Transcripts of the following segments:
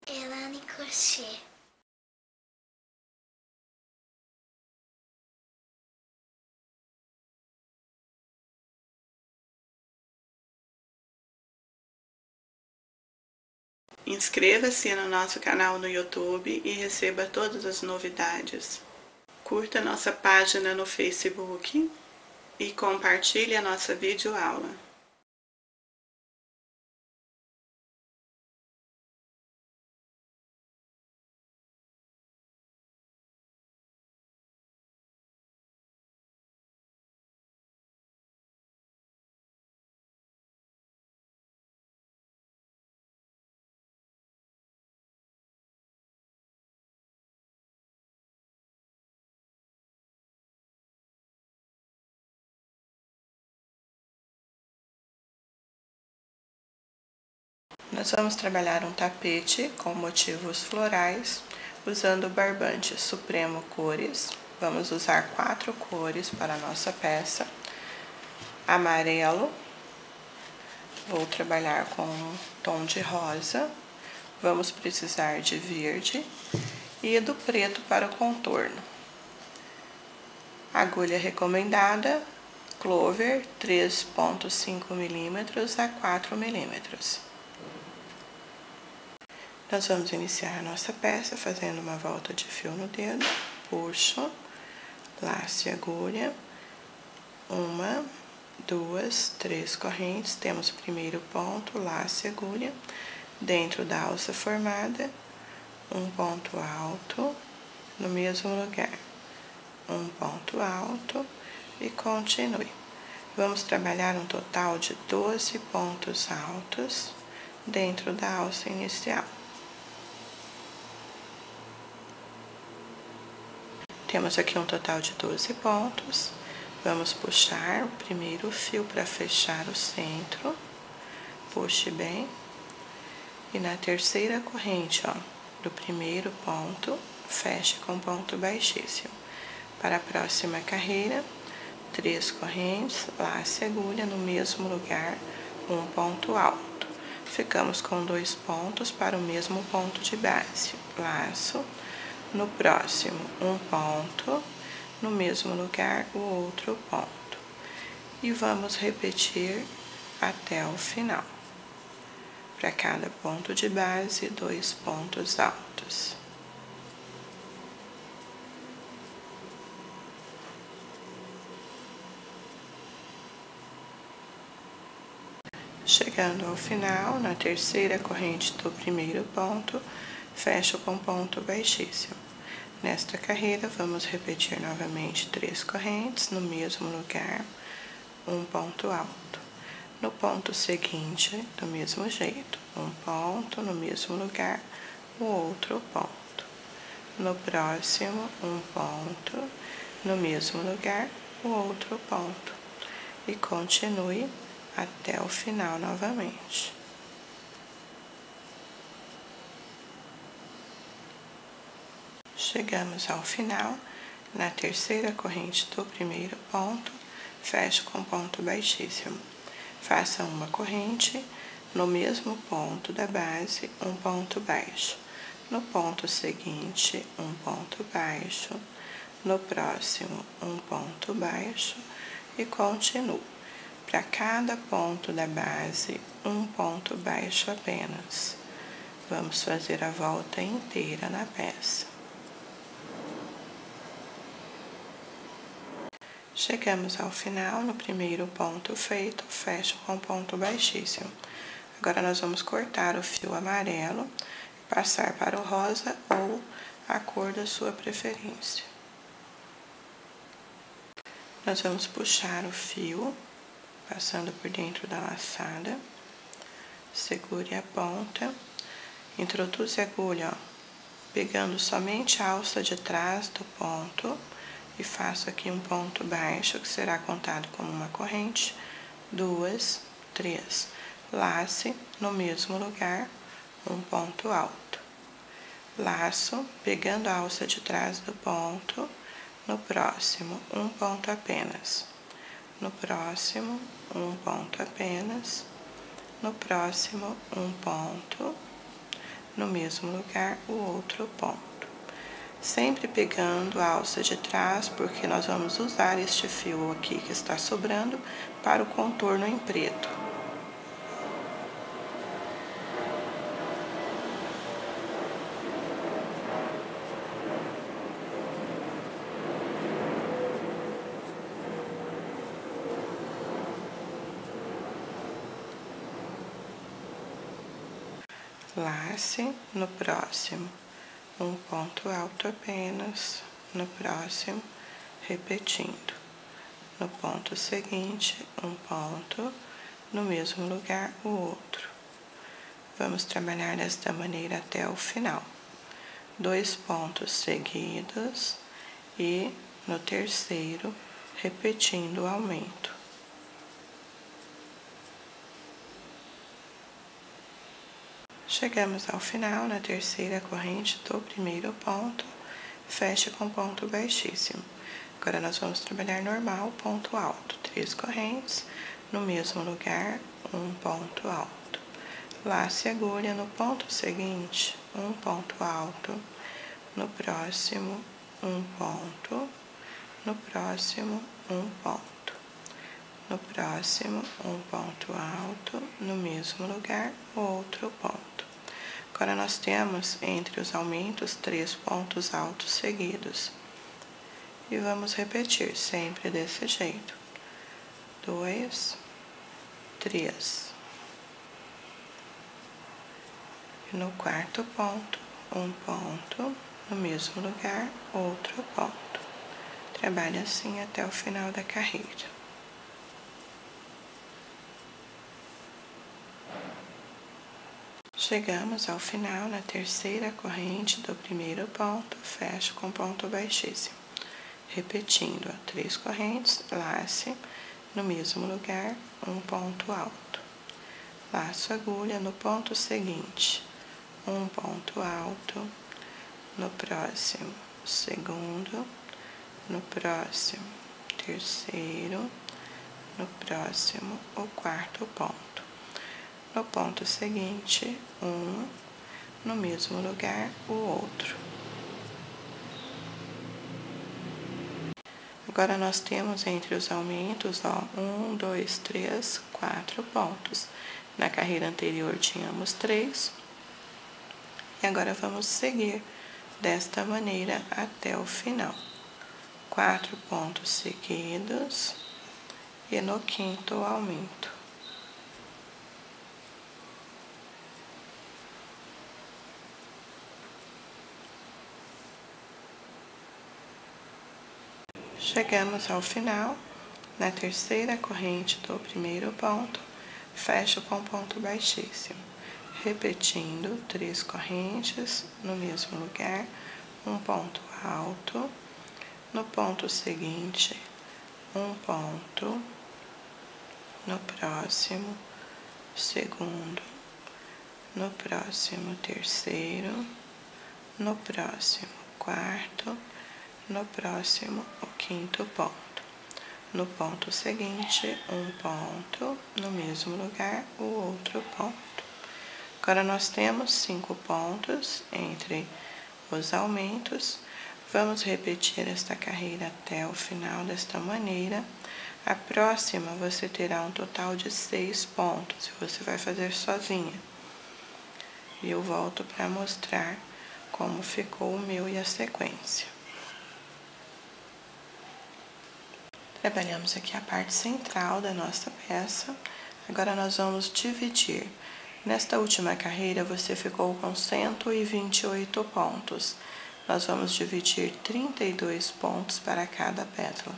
Elane Crochê. Inscreva-se no nosso canal no YouTube e receba todas as novidades. Curta nossa página no Facebook e compartilhe a nossa videoaula. Nós vamos trabalhar um tapete com motivos florais, usando o barbante Supremo Cores. Vamos usar 4 cores para a nossa peça. Amarelo, vou trabalhar com um tom de rosa. Vamos precisar de verde e do preto para o contorno. Agulha recomendada, Clover 3,5 mm a 4 mm. Nós vamos iniciar a nossa peça fazendo uma volta de fio no dedo, puxo, laço e agulha, 1, 2, 3 correntes, temos o primeiro ponto, laço e agulha, dentro da alça formada, um ponto alto, no mesmo lugar, um ponto alto e continue. Vamos trabalhar um total de 12 pontos altos dentro da alça inicial. Temos aqui um total de 12 pontos. Vamos puxar o primeiro fio para fechar o centro. Puxe bem. E na terceira corrente, ó, do primeiro ponto, feche com ponto baixíssimo. Para a próxima carreira, 3 correntes, laço e agulha no mesmo lugar, um ponto alto. Ficamos com 2 pontos para o mesmo ponto de base. Laço. No próximo, um ponto, no mesmo lugar, o outro ponto. E vamos repetir até o final. Para cada ponto de base, 2 pontos altos. Chegando ao final, na terceira corrente do primeiro ponto, fecho com ponto baixíssimo. Nesta carreira, vamos repetir novamente 3 correntes no mesmo lugar, um ponto alto. No ponto seguinte, do mesmo jeito, um ponto no mesmo lugar, o outro ponto. No próximo, um ponto no mesmo lugar, o outro ponto. E continue até o final novamente. Chegamos ao final, na terceira corrente do primeiro ponto, fecho com ponto baixíssimo. Faça uma corrente, no mesmo ponto da base, um ponto baixo. No ponto seguinte, um ponto baixo. No próximo, um ponto baixo e continuo. Para cada ponto da base, um ponto baixo apenas. Vamos fazer a volta inteira na peça. Chegamos ao final, no primeiro ponto feito, fecho com ponto baixíssimo. Agora, nós vamos cortar o fio amarelo, passar para o rosa ou a cor da sua preferência. Nós vamos puxar o fio, passando por dentro da laçada, segure a ponta, introduz a agulha, ó, pegando somente a alça de trás do ponto, e faço aqui um ponto baixo, que será contado como uma corrente, 2, 3. Lace no mesmo lugar, um ponto alto. Laço, pegando a alça de trás do ponto, no próximo, um ponto apenas. No próximo, um ponto apenas. No próximo, um ponto. no mesmo lugar o outro ponto. Sempre pegando a alça de trás, porque nós vamos usar este fio aqui que está sobrando para o contorno em preto. Lace no próximo, um ponto alto apenas, no próximo, repetindo. No ponto seguinte, um ponto, no mesmo lugar, o outro. Vamos trabalhar desta maneira até o final. 2 pontos seguidos e no terceiro, repetindo o aumento. Chegamos ao final, na terceira corrente do primeiro ponto, fecha com ponto baixíssimo. Agora, nós vamos trabalhar normal, ponto alto. 3 correntes, no mesmo lugar, um ponto alto. Lace a agulha no ponto seguinte, um ponto alto. No próximo, um ponto. No próximo, um ponto. No próximo, um ponto alto. No mesmo lugar, outro ponto. Agora, nós temos, entre os aumentos, 3 pontos altos seguidos. E vamos repetir sempre desse jeito. 2, 3. E no quarto ponto, um ponto, no mesmo lugar, outro ponto. Trabalhe assim até o final da carreira. Chegamos ao final, na terceira corrente do primeiro ponto, fecho com ponto baixíssimo. Repetindo, 3 correntes, lace, no mesmo lugar, um ponto alto. Laço a agulha no ponto seguinte, um ponto alto, no próximo, segundo, no próximo, terceiro, no próximo, o quarto ponto. No ponto seguinte, um, no mesmo lugar, o outro. Agora, nós temos entre os aumentos, ó, 1, 2, 3, 4 pontos. Na carreira anterior tínhamos 3. E agora vamos seguir desta maneira até o final. 4 pontos seguidos e no quinto aumento. Chegamos ao final, na terceira corrente do primeiro ponto, fecho com ponto baixíssimo, repetindo 3 correntes no mesmo lugar, um ponto alto, no ponto seguinte, um ponto, no próximo, segundo, no próximo, terceiro, no próximo, quarto, no próximo, o quinto ponto. No ponto seguinte, um ponto, no mesmo lugar, o outro ponto. Agora, nós temos 5 pontos entre os aumentos. Vamos repetir esta carreira até o final desta maneira. A próxima, você terá um total de 6 pontos, e você vai fazer sozinha. E eu volto para mostrar como ficou o meu e a sequência. Trabalhamos aqui a parte central da nossa peça. Agora, nós vamos dividir. Nesta última carreira, você ficou com 128 pontos. Nós vamos dividir 32 pontos para cada pétala.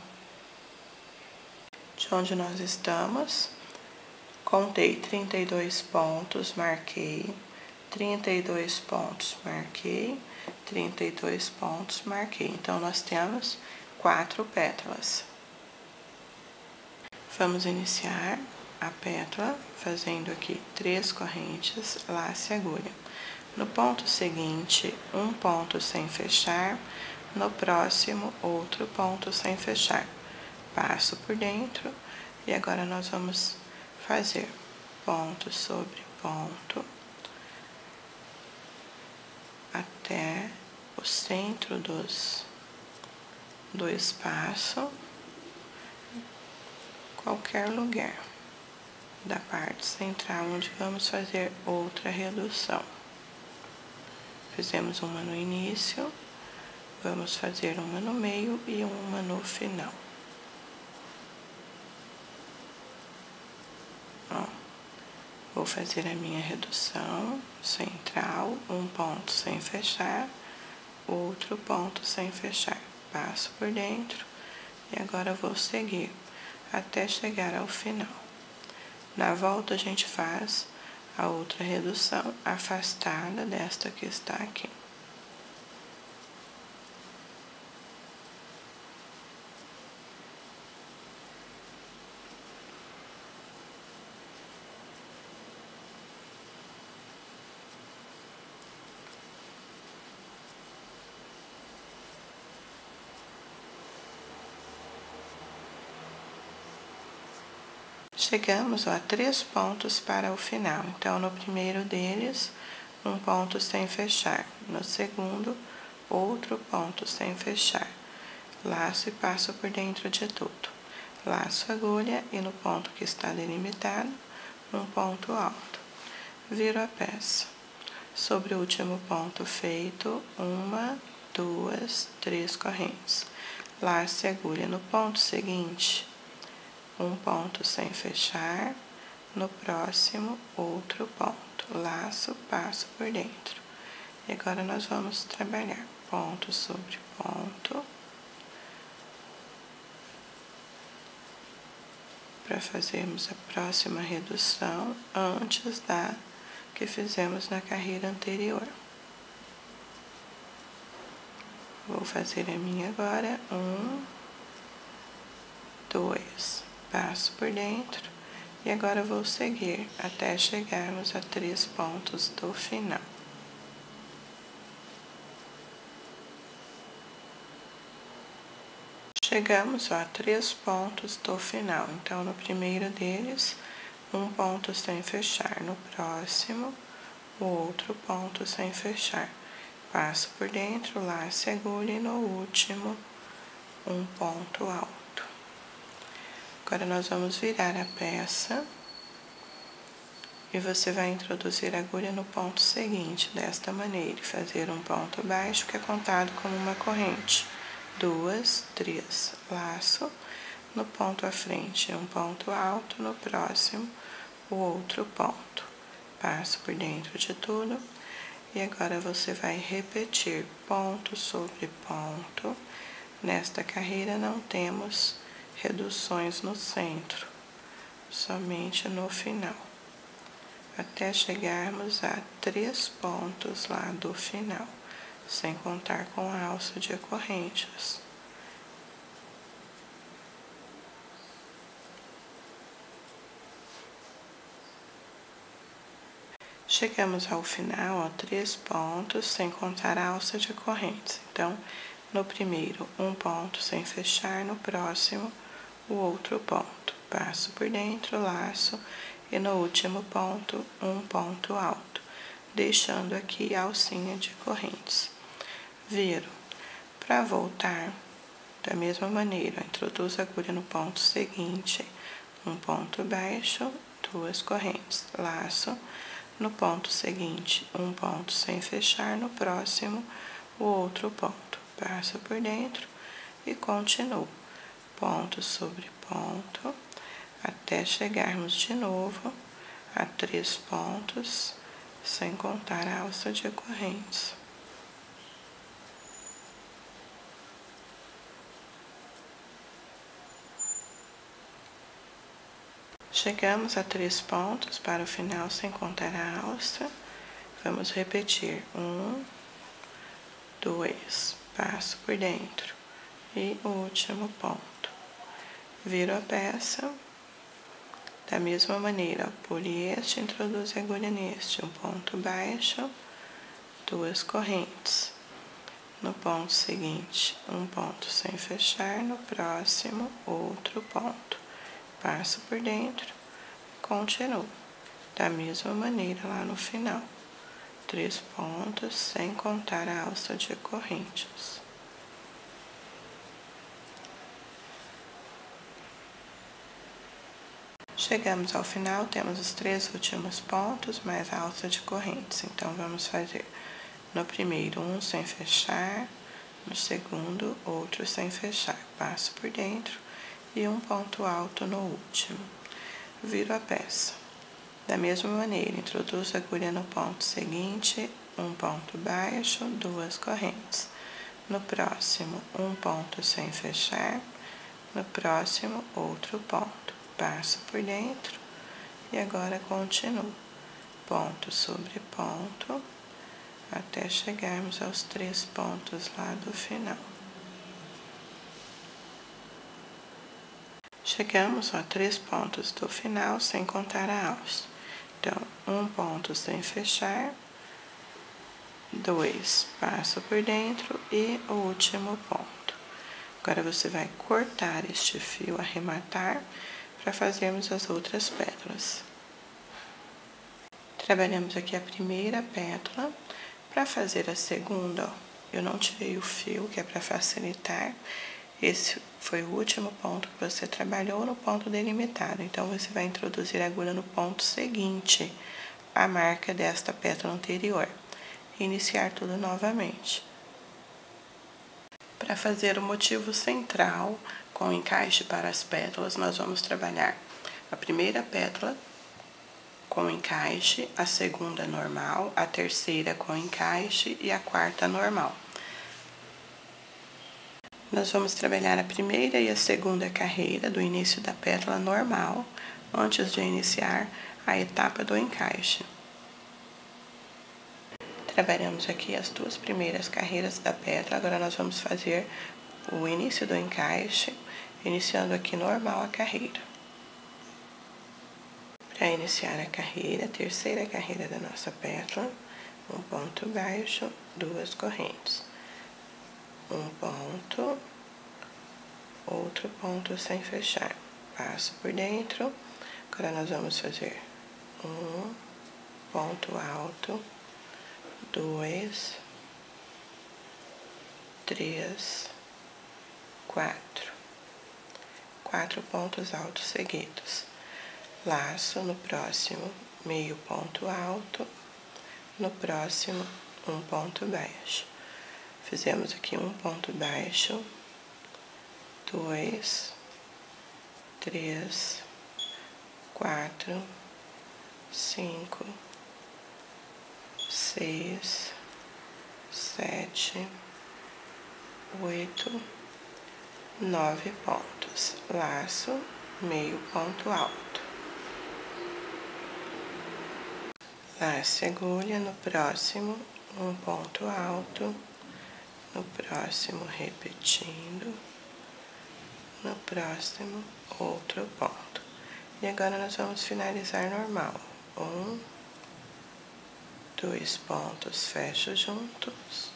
De onde nós estamos, contei 32 pontos, marquei. 32 pontos, marquei. 32 pontos, marquei. Então, nós temos 4 pétalas. Vamos iniciar a pétala fazendo aqui 3 correntes, lace a agulha. No ponto seguinte, um ponto sem fechar, no próximo, outro ponto sem fechar. Passo por dentro e agora nós vamos fazer ponto sobre ponto, centro do espaço, qualquer lugar da parte central onde vamos fazer outra redução. Fizemos uma no início, vamos fazer uma no meio e uma no final. Ó, vou fazer a minha redução central, um ponto sem fechar, outro ponto sem fechar. Passo por dentro e agora vou seguir até chegar ao final. Na volta a gente faz a outra redução afastada desta que está aqui. Chegamos a 3 pontos para o final, então no primeiro deles, um ponto sem fechar, no segundo, outro ponto sem fechar, laço e passo por dentro de tudo, laço agulha e no ponto que está delimitado, um ponto alto, viro a peça, sobre o último ponto feito, 1, 2, 3 correntes, laço e agulha no ponto seguinte, um ponto sem fechar, no próximo outro ponto, laço, passo por dentro. E agora nós vamos trabalhar ponto sobre ponto, para fazermos a próxima redução antes da que fizemos na carreira anterior. Vou fazer a minha agora, 1, 2, passo por dentro e agora vou seguir até chegarmos a 3 pontos do final. Chegamos a 3 pontos do final, então no primeiro deles, um ponto sem fechar, no próximo, o outro ponto sem fechar. Passo por dentro, laço e agulha e no último, um ponto alto. Agora, nós vamos virar a peça e você vai introduzir a agulha no ponto seguinte, desta maneira, e fazer um ponto baixo que é contado como uma corrente. 2, 3, laço, no ponto à frente, um ponto alto, no próximo, o outro ponto. Passo por dentro de tudo e agora você vai repetir ponto sobre ponto. Nesta carreira não temos reduções no centro, somente no final, até chegarmos a 3 pontos lá do final, sem contar com a alça de correntes. Chegamos ao final, a 3 pontos, sem contar a alça de correntes. Então, no primeiro, um ponto sem fechar, no próximo, o outro ponto. Passo por dentro, laço, e no último ponto, um ponto alto, deixando aqui a alcinha de correntes. Viro. Para voltar, da mesma maneira, introduzo a agulha no ponto seguinte, um ponto baixo, 2 correntes, laço, no ponto seguinte, um ponto sem fechar, no próximo, o outro ponto. Passo por dentro e continuo. Ponto sobre ponto, até chegarmos de novo a 3 pontos, sem contar a alça de correntes. Chegamos a 3 pontos para o final, sem contar a alça. Vamos repetir. 1, 2, passo por dentro e o último ponto. Viro a peça, da mesma maneira, pule este, introduz a agulha neste, um ponto baixo, 2 correntes. No ponto seguinte, um ponto sem fechar, no próximo, outro ponto. Passo por dentro e continuo, da mesma maneira lá no final. 3 pontos, sem contar a alça de correntes. Chegamos ao final, temos os 3 últimos pontos, mais a alça de correntes. Então, vamos fazer no primeiro um sem fechar, no segundo outro sem fechar. Passo por dentro e um ponto alto no último. Viro a peça. Da mesma maneira, introduzo a agulha no ponto seguinte, um ponto baixo, 2 correntes. No próximo, um ponto sem fechar, no próximo, outro ponto. Passo por dentro e agora continuo. Ponto sobre ponto, até chegarmos aos 3 pontos lá do final. Chegamos a 3 pontos do final, sem contar a alça. Então, um ponto sem fechar, 2, passo por dentro e o último ponto. Agora, você vai cortar este fio, arrematar, para fazermos as outras pétalas. Trabalhamos aqui a primeira pétala. Para fazer a segunda, ó, eu não tirei o fio, que é para facilitar. Esse foi o último ponto que você trabalhou no ponto delimitado. Então, você vai introduzir a agulha no ponto seguinte, a marca desta pétala anterior. E iniciar tudo novamente. Para fazer o motivo central com encaixe para as pétalas, nós vamos trabalhar a primeira pétala com encaixe, a segunda normal, a terceira com encaixe e a quarta normal. Nós vamos trabalhar a primeira e a segunda carreira do início da pétala normal, antes de iniciar a etapa do encaixe. Trabalhamos aqui as 2 primeiras carreiras da pétala, agora nós vamos fazer o início do encaixe, iniciando aqui normal a carreira. Para iniciar a carreira, a terceira carreira da nossa pétala, um ponto baixo, 2 correntes. Um ponto, outro ponto sem fechar. Passo por dentro. Agora, nós vamos fazer um ponto alto, 2, 3, 4. 4 pontos altos seguidos. Laço no próximo, meio ponto alto, no próximo, um ponto baixo. Fizemos aqui um ponto baixo, 2, 3, 4, 5, 6, 7, 8, 9 pontos. Laço, meio ponto alto. Lace a agulha no próximo, um ponto alto, no próximo repetindo, no próximo outro ponto. E agora nós vamos finalizar normal. 1, 2 pontos, fecho juntos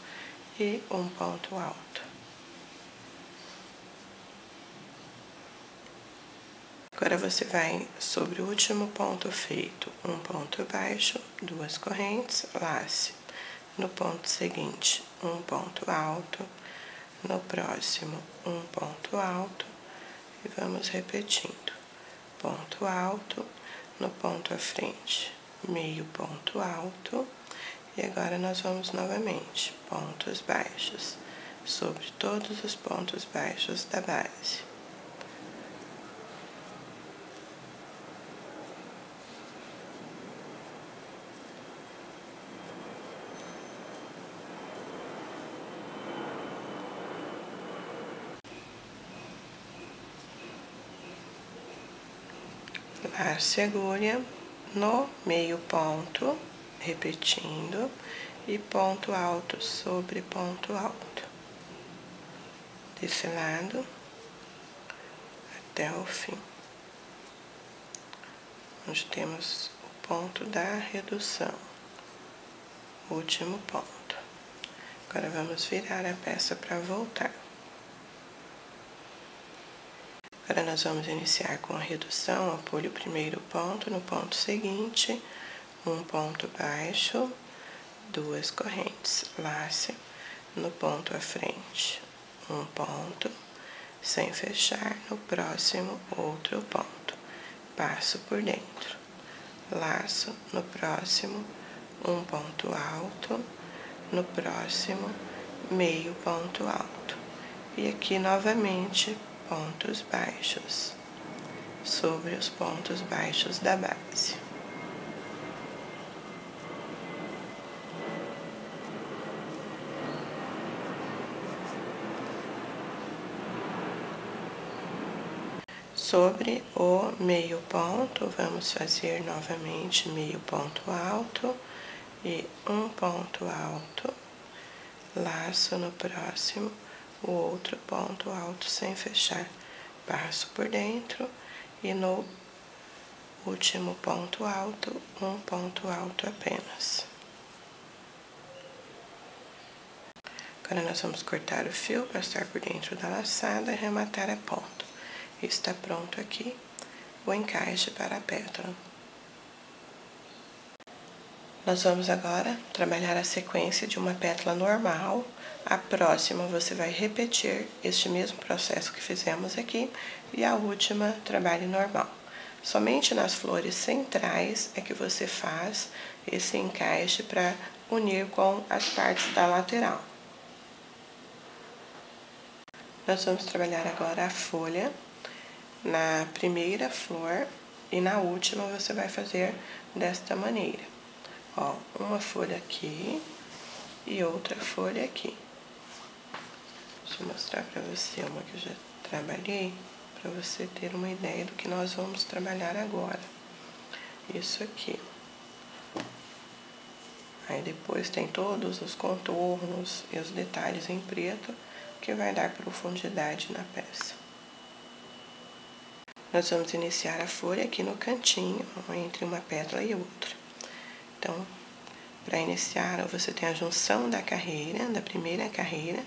e um ponto alto. Agora, você vai sobre o último ponto feito, um ponto baixo, 2 correntes, lace. No ponto seguinte, um ponto alto. No próximo, um ponto alto. E vamos repetindo. Ponto alto, no ponto à frente, meio ponto alto. E agora, nós vamos novamente, pontos baixos, sobre todos os pontos baixos da base. Lace a agulha no meio ponto, repetindo, e ponto alto sobre ponto alto. Desse lado até o fim, onde temos o ponto da redução, o último ponto. Agora, vamos virar a peça para voltar. Agora, nós vamos iniciar com a redução. Apulho o primeiro ponto, no ponto seguinte, um ponto baixo, 2 correntes, lace no ponto à frente, um ponto, sem fechar, no próximo outro ponto, passo por dentro, laço no próximo, um ponto alto, no próximo, meio ponto alto, e aqui novamente pontos baixos, sobre os pontos baixos da base. Sobre o meio ponto, vamos fazer novamente meio ponto alto e um ponto alto, laço no próximo, o outro ponto alto sem fechar, passo por dentro e no último ponto alto, um ponto alto apenas. Agora nós vamos cortar o fio, passar por dentro da laçada e arrematar a ponta. Está pronto aqui o encaixe para a pétala. Nós vamos agora trabalhar a sequência de uma pétala normal. A próxima você vai repetir este mesmo processo que fizemos aqui e a última trabalhe normal. Somente nas flores centrais é que você faz esse encaixe para unir com as partes da lateral. Nós vamos trabalhar agora a folha. Na primeira flor e na última você vai fazer desta maneira. Ó, uma folha aqui e outra folha aqui. Deixa eu mostrar pra você uma que eu já trabalhei, pra você ter uma ideia do que nós vamos trabalhar agora. Isso aqui. Aí depois tem todos os contornos e os detalhes em preto, que vai dar profundidade na peça. Nós vamos iniciar a folha aqui no cantinho, entre uma pétala e outra. Então, para iniciar, você tem a junção da carreira, da primeira carreira.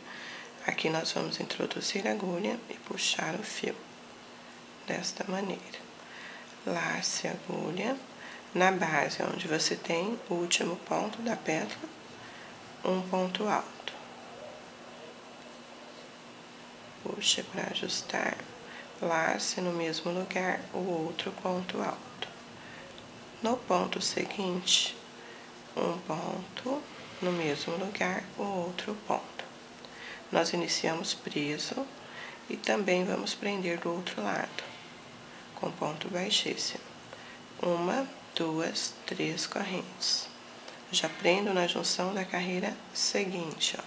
Aqui nós vamos introduzir a agulha e puxar o fio, desta maneira. Lace a agulha na base, onde você tem o último ponto da pétala, um ponto alto. Puxe para ajustar. Lace no mesmo lugar o outro ponto alto. No ponto seguinte, um ponto, no mesmo lugar o outro ponto. Nós iniciamos preso e também vamos prender do outro lado, com ponto baixíssimo. Uma, duas, três correntes. Já prendo na junção da carreira seguinte, ó,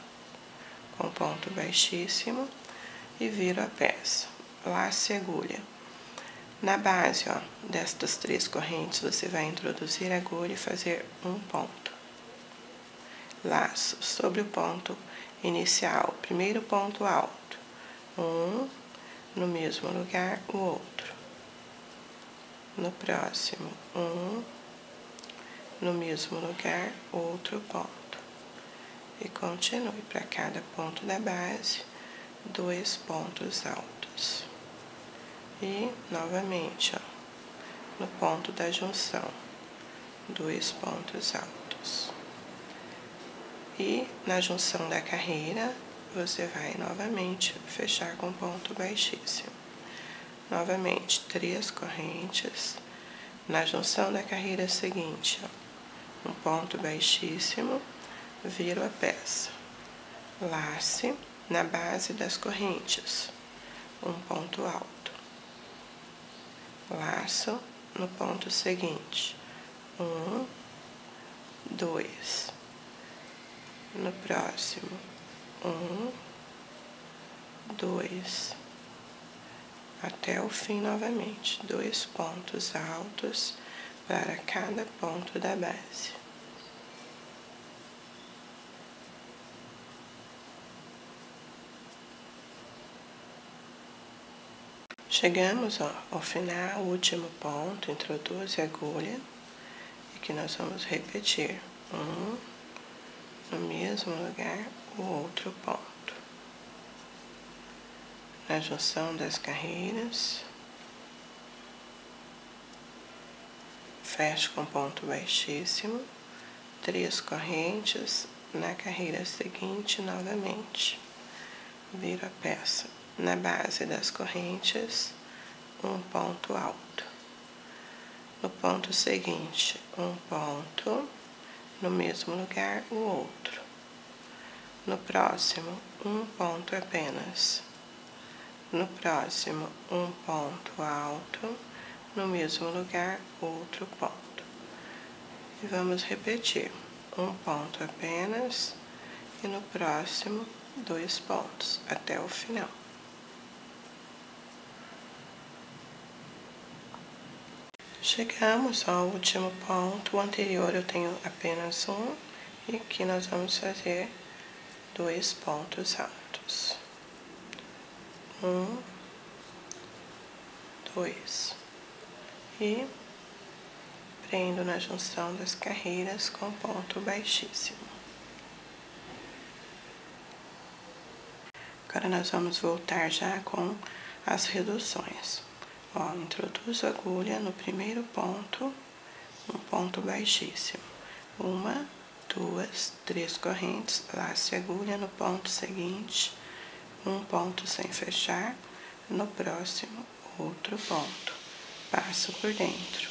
com ponto baixíssimo e viro a peça. Lace a agulha. Na base, ó, destas três correntes, você vai introduzir a agulha e fazer um ponto. Laço sobre o ponto inicial, primeiro ponto alto, um, no mesmo lugar, o outro. No próximo, um, no mesmo lugar, outro ponto. E continue para cada ponto da base, 2 pontos altos. E, novamente, ó, no ponto da junção, 2 pontos altos. E, na junção da carreira, você vai novamente fechar com ponto baixíssimo. Novamente, 3 correntes. Na junção da carreira seguinte, ó, um ponto baixíssimo, viro a peça. Lace na base das correntes, um ponto alto. Laço no ponto seguinte, 1, 2. No próximo, 1, 2. Até o fim novamente, 2 pontos altos para cada ponto da base. Chegamos, ó, ao final, o último ponto, introduz a agulha, e que nós vamos repetir, um, no mesmo lugar, o outro ponto. Na junção das carreiras, fecho com ponto baixíssimo, 3 correntes na carreira seguinte novamente. Viro a peça na base das correntes, um ponto alto. No ponto seguinte, um ponto, no mesmo lugar o outro. No próximo, um ponto apenas. No próximo, um ponto alto, no mesmo lugar outro ponto. E vamos repetir, um ponto apenas e no próximo 2 pontos até o final. Chegamos ao último ponto, o anterior eu tenho apenas um, e aqui nós vamos fazer 2 pontos altos. 1, 2. E prendo na junção das carreiras com ponto baixíssimo. Agora nós vamos voltar já com as reduções. Ó, introduzo a agulha no primeiro ponto, um ponto baixíssimo. 1, 2, 3 correntes, lace a agulha no ponto seguinte, um ponto sem fechar, no próximo outro ponto, passo por dentro.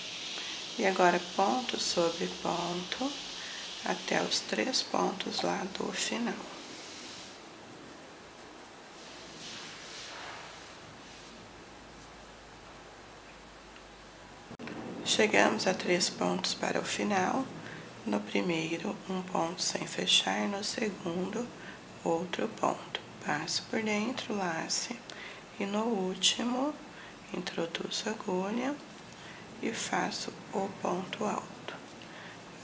E agora ponto sobre ponto, até os 3 pontos lá do final. Chegamos a 3 pontos para o final. No primeiro, um ponto sem fechar, no segundo, outro ponto. Passo por dentro, lace, e no último, introduzo a agulha e faço o ponto alto.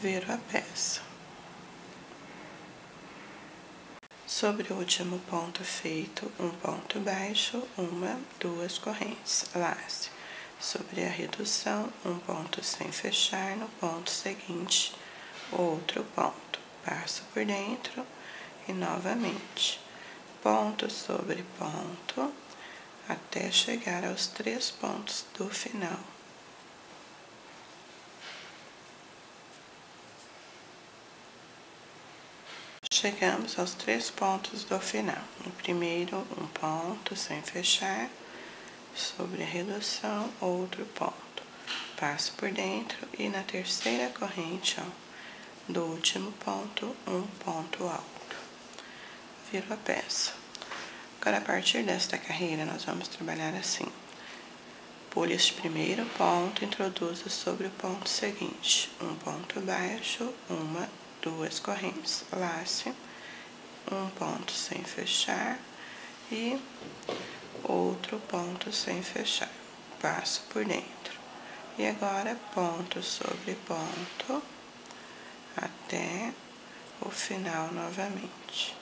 Viro a peça. Sobre o último ponto feito, um ponto baixo, 1, 2 correntes, lace. Sobre a redução, um ponto sem fechar, no ponto seguinte, outro ponto. Passo por dentro e novamente, ponto sobre ponto, até chegar aos 3 pontos do final. Chegamos aos 3 pontos do final. No primeiro, um ponto sem fechar, sobre a redução, outro ponto. Passo por dentro e na terceira corrente, ó, do último ponto, um ponto alto. Viro a peça. Agora, a partir desta carreira, nós vamos trabalhar assim. Por este primeiro ponto, introduzo sobre o ponto seguinte, um ponto baixo, 1, 2 correntes, lace, um ponto sem fechar e outro ponto sem fechar, passo por dentro. E agora, ponto sobre ponto, até o final novamente.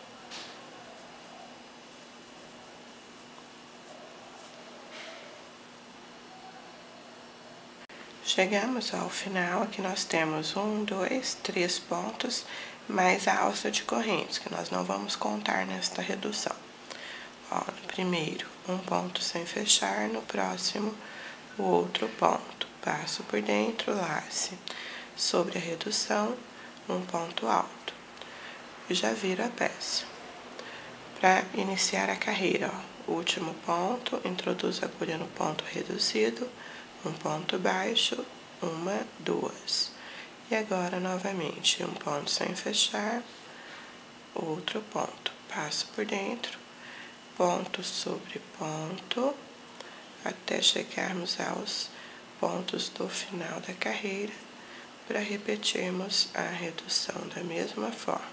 Chegamos ao final, aqui nós temos 1, 2, 3 pontos, mais a alça de correntes, que nós não vamos contar nesta redução. Ó, no primeiro, um ponto sem fechar, no próximo, o outro ponto. Passo por dentro, lace. Sobre a redução, um ponto alto. E já viro a peça. Para iniciar a carreira, ó, último ponto, introduzo a agulha no ponto reduzido, um ponto baixo, 1, 2. E agora, novamente, um ponto sem fechar, outro ponto. Passo por dentro, ponto sobre ponto, até chegarmos aos pontos do final da carreira, para repetirmos a redução da mesma forma.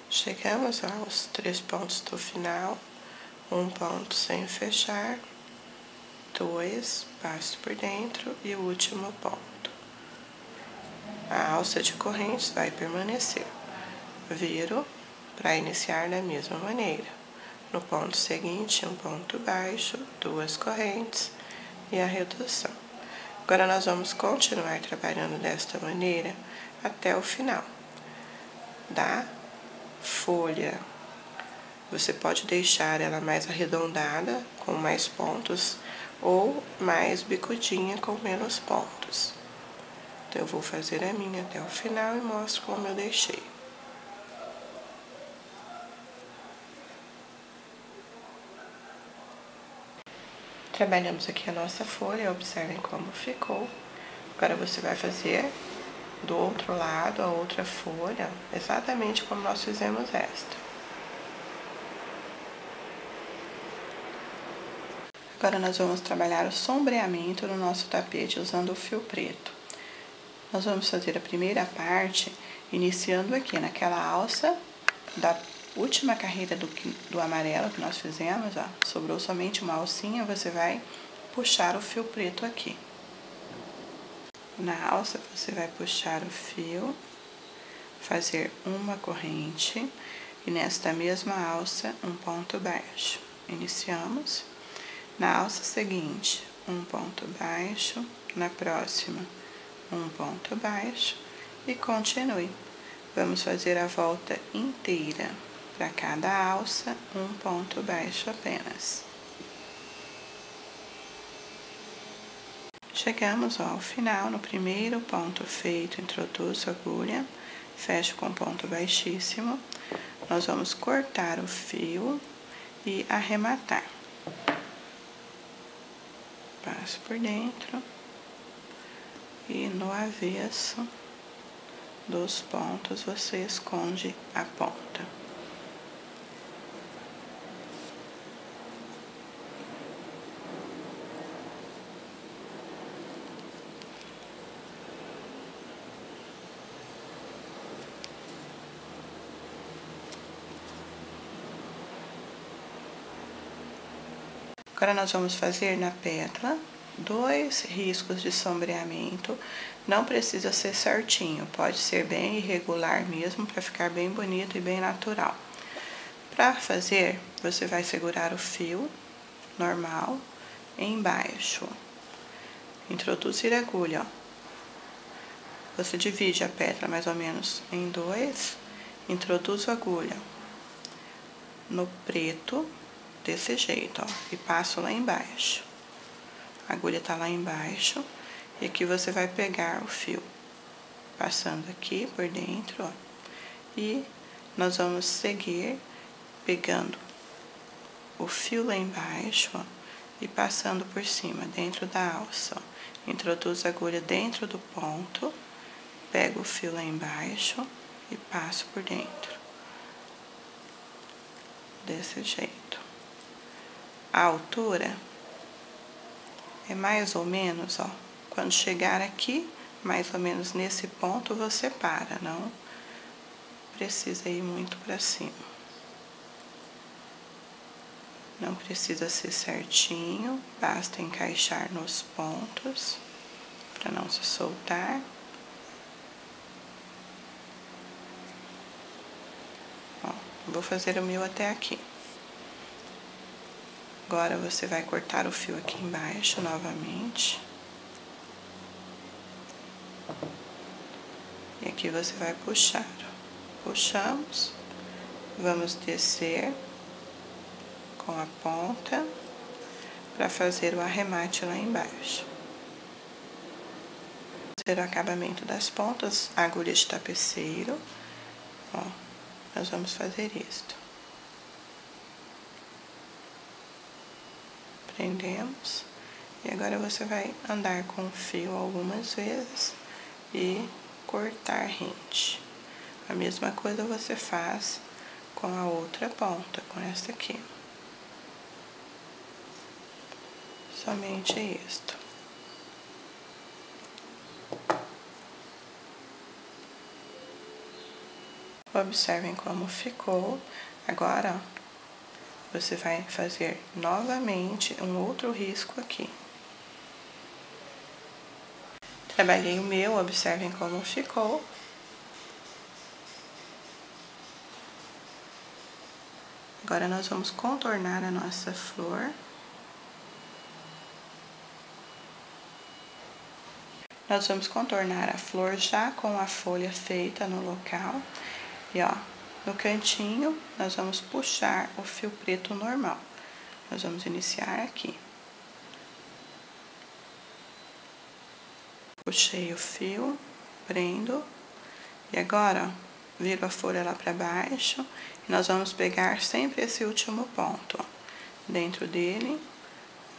Chegamos aos 3 pontos do final, um ponto sem fechar, 2, passo por dentro e o último ponto. A alça de correntes vai permanecer. Viro para iniciar da mesma maneira. No ponto seguinte, um ponto baixo, 2 correntes e a redução. Agora, nós vamos continuar trabalhando desta maneira até o final da folha Você pode deixar ela mais arredondada, com mais pontos, ou mais bicudinha, com menos pontos. Então, eu vou fazer a minha até o final e mostro como eu deixei. Trabalhamos aqui a nossa folha, observem como ficou. Agora, você vai fazer do outro lado a outra folha, exatamente como nós fizemos esta. Agora, nós vamos trabalhar o sombreamento no nosso tapete usando o fio preto. Nós vamos fazer a primeira parte iniciando aqui naquela alça da última carreira do amarelo que nós fizemos, ó. Sobrou somente uma alcinha, você vai puxar o fio preto aqui. Na alça, você vai puxar o fio, fazer uma corrente e nesta mesma alça um ponto baixo. Iniciamos. Na alça seguinte, um ponto baixo, na próxima, um ponto baixo e continue. Vamos fazer a volta inteira. Para cada alça, um ponto baixo apenas. Chegamos ao final, no primeiro ponto feito, introduzo a agulha, fecho com ponto baixíssimo. Nós vamos cortar o fio e arrematar. Passo por dentro e no avesso dos pontos você esconde a ponta. Agora, nós vamos fazer na pétala 2 riscos de sombreamento. Não precisa ser certinho, pode ser bem irregular mesmo, para ficar bem bonito e bem natural. Para fazer, você vai segurar o fio normal embaixo. Introduzir a agulha, ó. Você divide a pétala mais ou menos em 2, introduz a agulha no preto, desse jeito, ó, e passo lá embaixo. A agulha tá lá embaixo, e aqui você vai pegar o fio, passando aqui por dentro, ó, e nós vamos seguir pegando o fio lá embaixo, ó, e passando por cima, dentro da alça, ó. Introduz a agulha dentro do ponto, pego o fio lá embaixo e passo por dentro, desse jeito. A altura é mais ou menos, ó, quando chegar aqui, mais ou menos nesse ponto, você para, não precisa ir muito para cima. Não precisa ser certinho, basta encaixar nos pontos, para não se soltar. Ó, vou fazer o meu até aqui. Agora, você vai cortar o fio aqui embaixo novamente. E aqui você vai puxar. Puxamos, vamos descer com a ponta para fazer o arremate lá embaixo. Fazer o acabamento das pontas, agulha de tapeceiro. Ó, nós vamos fazer isto. Prendemos, e agora você vai andar com o fio algumas vezes e cortar rente. A mesma coisa você faz com a outra ponta, com esta aqui. Somente isto. Observem como ficou. Agora, ó, você vai fazer novamente um outro risco aqui. Trabalhei o meu, observem como ficou. Agora, nós vamos contornar a nossa flor. Nós vamos contornar a flor já com a folha feita no local. E ó, No cantinho, nós vamos puxar o fio preto normal. Nós vamos iniciar aqui. Puxei o fio, prendo, e agora, ó, viro a folha lá para baixo, e nós vamos pegar sempre esse último ponto, ó. Dentro dele,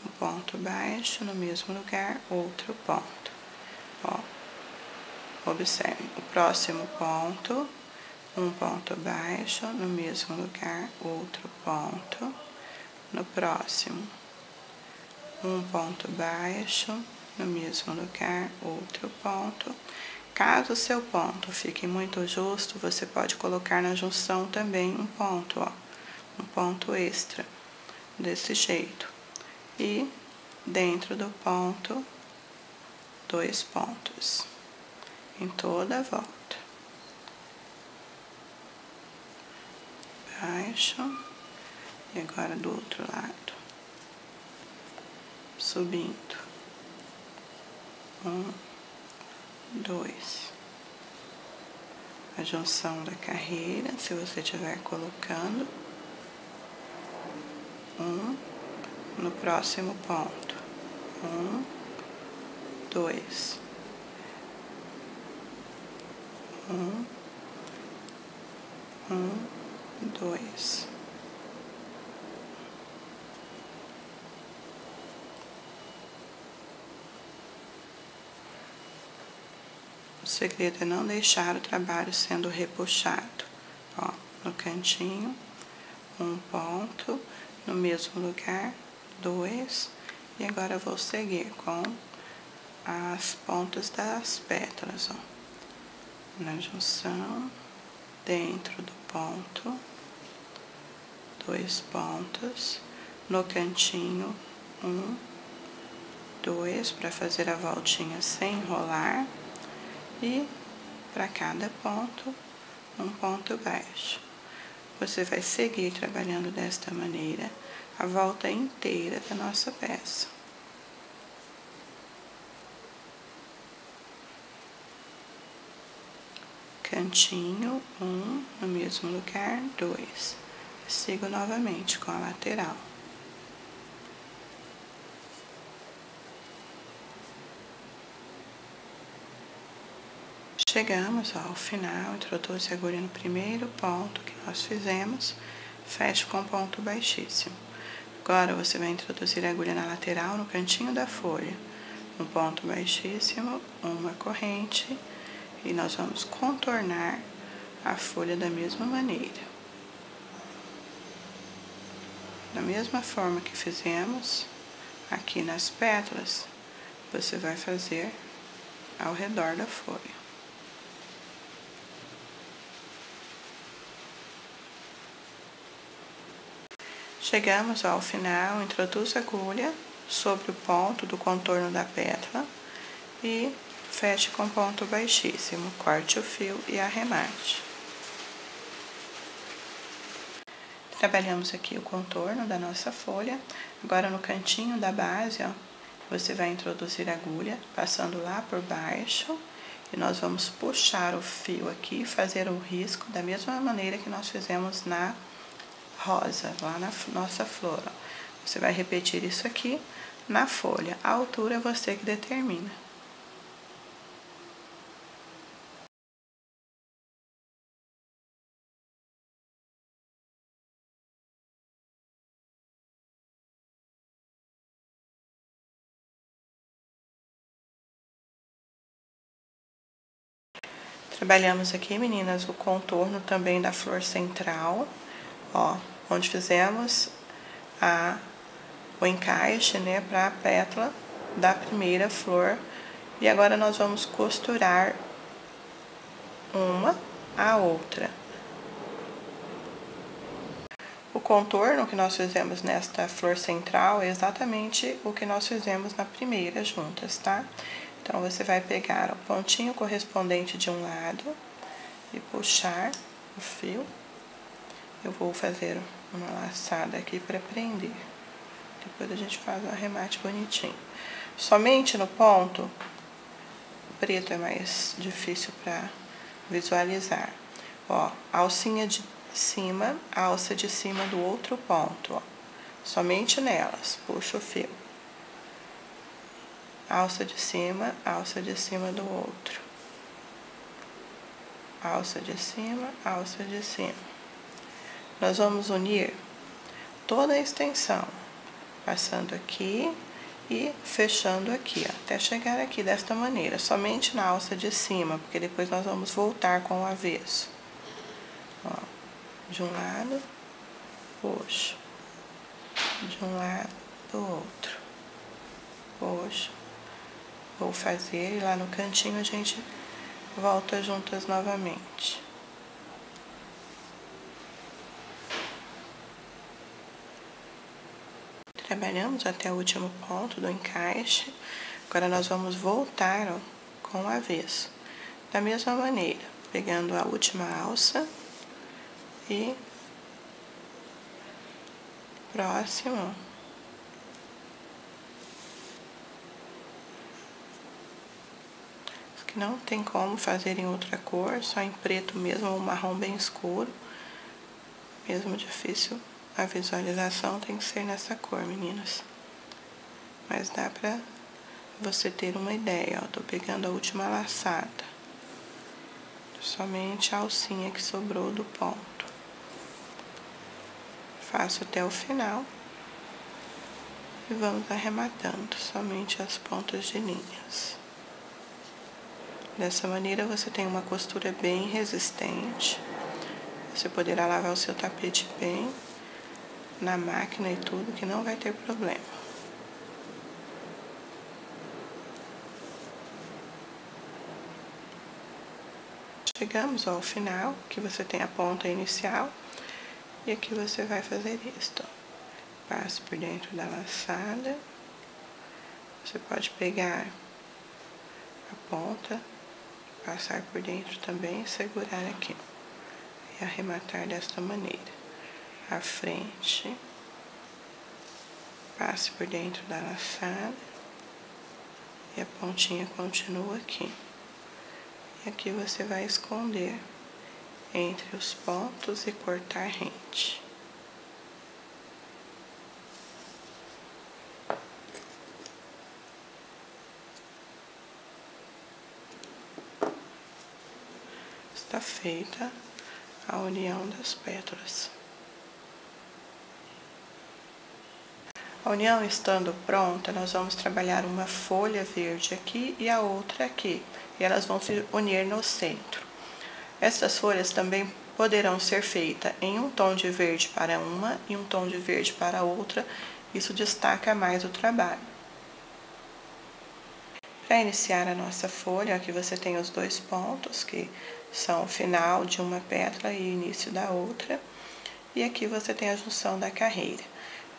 um ponto baixo, no mesmo lugar, outro ponto, ó. Observe, o próximo ponto, um ponto baixo, no mesmo lugar, outro ponto. No próximo, um ponto baixo, no mesmo lugar, outro ponto. Caso o seu ponto fique muito justo, você pode colocar na junção também um ponto, ó, um ponto extra, desse jeito. E dentro do ponto, 2 pontos, em toda a volta. Baixo, e agora do outro lado, subindo. 1, 2. A junção da carreira, se você estiver colocando. 1, no próximo ponto. 1, 2. 1, 2. O segredo é não deixar o trabalho sendo repuxado. Ó, no cantinho, um ponto, no mesmo lugar, 2. E agora eu vou seguir com as pontas das pétalas, ó. Na junção, dentro do ponto, 2 pontos, no cantinho, 1, 2, para fazer a voltinha sem enrolar. E para cada ponto, um ponto baixo. Você vai seguir trabalhando desta maneira a volta inteira da nossa peça. Cantinho, 1, no mesmo lugar, 2. Sigo novamente com a lateral. Chegamos ao final, introduz a agulha no primeiro ponto que nós fizemos, fecha com ponto baixíssimo. Agora, você vai introduzir a agulha na lateral, no cantinho da folha, um ponto baixíssimo, uma corrente, e nós vamos contornar a folha da mesma maneira. Da mesma forma que fizemos aqui nas pétalas, você vai fazer ao redor da folha. Chegamos ao final, introduz a agulha sobre o ponto do contorno da pétala e feche com ponto baixíssimo, corte o fio e arremate. Trabalhamos aqui o contorno da nossa folha. Agora no cantinho da base, ó, você vai introduzir a agulha, passando lá por baixo, e nós vamos puxar o fio aqui e fazer o risco da mesma maneira que nós fizemos na rosa, lá na nossa flor, ó. Você vai repetir isso aqui na folha. A altura é você que determina. Trabalhamos aqui, meninas, o contorno também da flor central, ó, onde fizemos o encaixe, né, para a pétala da primeira flor. E agora nós vamos costurar uma a outra. O contorno que nós fizemos nesta flor central é exatamente o que nós fizemos na primeira juntas, tá? Então, você vai pegar o pontinho correspondente de um lado e puxar o fio. Eu vou fazer uma laçada aqui para prender. Depois a gente faz um arremate bonitinho. Somente no ponto, o preto é mais difícil para visualizar. Ó, a alcinha cima, alça de cima do outro ponto, ó. Somente nelas, puxa o fio. Alça de cima do outro. Alça de cima, alça de cima. Nós vamos unir toda a extensão, passando aqui e fechando aqui, ó, até chegar aqui desta maneira, somente na alça de cima, porque depois nós vamos voltar com o avesso. Ó, de um lado, puxo. De um lado, do outro. Puxo. Vou fazer e lá no cantinho a gente volta juntas novamente. Trabalhamos até o último ponto do encaixe. Agora nós vamos voltar, ó, com o avesso. Da mesma maneira, pegando a última alça e próximo. Que não tem como fazer em outra cor, só em preto mesmo ou marrom bem escuro. Mesmo difícil, a visualização tem que ser nessa cor, meninas. Mas dá pra você ter uma ideia, ó. Tô pegando a última laçada. Somente a alcinha que sobrou do ponto. Faço até o final. E vamos arrematando somente as pontas de linhas. Dessa maneira você tem uma costura bem resistente. Você poderá lavar o seu tapete bem na máquina e tudo, que não vai ter problema. Chegamos ao final, que você tem a ponta inicial, e aqui você vai fazer isto. Passo por dentro da laçada. Você pode pegar a ponta, passar por dentro também e segurar aqui. E arrematar desta maneira. A frente, passe por dentro da laçada e a pontinha continua aqui. E aqui você vai esconder entre os pontos e cortar rente. Está feita a união das pétalas. A união estando pronta, nós vamos trabalhar uma folha verde aqui e a outra aqui. E elas vão se unir no centro. Essas folhas também poderão ser feitas em um tom de verde para uma e um tom de verde para outra. Isso destaca mais o trabalho. Para iniciar a nossa folha, aqui você tem os dois pontos, que são o final de uma pétala e início da outra. E aqui você tem a junção da carreira.